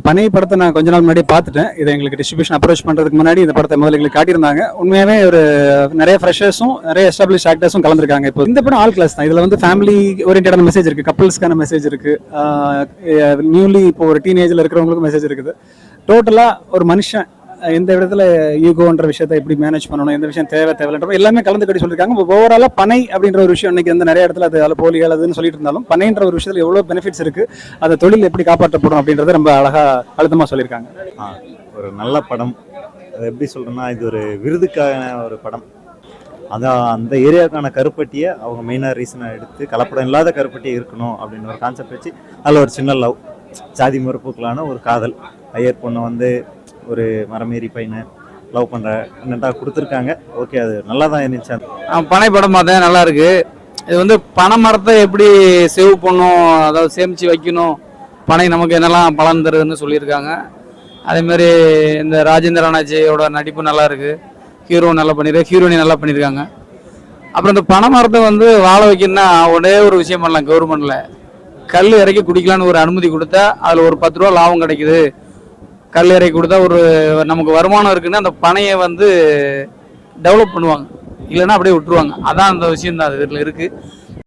பனை படத்தை நான் கொஞ்ச நாள் முன்னாடி பார்த்துட்டேன். இதை எங்களுக்கு டிஸ்ட்ரிபியூஷன் அப்ரோச் பண்ணுறதுக்கு முன்னாடி இந்த படத்தை முதல்ல எங்களுக்கு காட்டியிருந்தாங்க. உண்மையாகவே ஒரு நிறைய ஃப்ரெஷர்ஸும் நிறைய எஸ்டாப்ளிஷ் ஆக்டர்ஸும் கலந்துருக்காங்க. இப்போ இந்த படம் ஆல் கிளாஸ் தான். இதில் வந்து ஃபேமிலி ஓரியன்டான மெசேஜ் இருக்குது, கப்பல்ஸ்க்கான மெசேஜ் இருக்குது, நியூலி இப்போ ஒரு டீனேஜில் இருக்கிறவங்களுக்கு மெசேஜ் இருக்குது. டோட்டலாக ஒரு மனுஷன் எந்த இடத்துல ஈகோன்ற விஷயத்தை எப்படி மேனேஜ் பண்ணணும், எந்த விஷயம் தேவையில்லைன்ற எல்லாமே கலந்து கட்டி சொல்லியிருக்காங்க. ஓவராலாக பனை அப்படின்ற ஒரு விஷயம் இன்னைக்கு வந்து நிறைய இடத்துல அது போலிகள் அதுன்னு சொல்லிட்டு இருந்தாலும் பனைன்ற ஒரு விஷயத்தில் எவ்வளோ பெனிஃபிட்ஸ் இருக்குது, அதை தொழில் எப்படி காப்பாற்றப்படும் அப்படின்றத ரொம்ப அழகாக அழுத்தமாக சொல்லியிருக்காங்க. ஒரு நல்ல படம். அது எப்படி சொல்கிறேன்னா, இது ஒரு விருதுக்கான ஒரு படம். அதான் அந்த ஏரியாவுக்கான கருப்பட்டியை அவங்க மெயினாக ரீசனாக எடுத்து கலப்படம் இல்லாத கருப்பட்டியை இருக்கணும் அப்படின்னு ஒரு கான்செப்ட் வச்சு அதில் ஒரு சின்ன லவ், ஜாதி மறுப்புக்களான ஒரு காதல், ஐயர் பொண்ணை வந்து ஒரு மரமேறி பையனை லவ் பண்ணுற என்னட்டாக கொடுத்துருக்காங்க. ஓகே, அது நல்லா தான் இருந்துச்சு. பனை படம் பார்த்தேன், நல்லா இருக்கு. இது வந்து பனை மரத்தை எப்படி சேவ் பண்ணும், அதாவது சேமித்து வைக்கணும், பனை நமக்கு என்னெல்லாம் பலன் தருதுன்னு சொல்லியிருக்காங்க. அதேமாதிரி இந்த ராஜேந்திர அண்ணாச்சியோட நடிப்பு நல்லா இருக்கு, ஹீரோ நல்லா பண்ணியிருக்கு, ஹீரோயினி நல்லா பண்ணியிருக்காங்க. அப்புறம் இந்த பனை மரத்தை வந்து வாழ வைக்கணும்னா ஒரே ஒரு விஷயம் பண்ணலாம். கவர்மெண்ட்டில் கல் இறக்கி குடிக்கலான்னு ஒரு அனுமதி கொடுத்தா அதில் ஒரு 10 ரூபா லாபம் கிடைக்குது. கல் இறக்கி கொடுத்தா ஒரு நமக்கு வருமானம் இருக்குன்னா அந்த பனையை வந்து டெவலப் பண்ணுவாங்க, இல்லைன்னா அப்படியே விட்டுருவாங்க. அதான் அந்த விஷயம் தான் அது இதில் இருக்குது.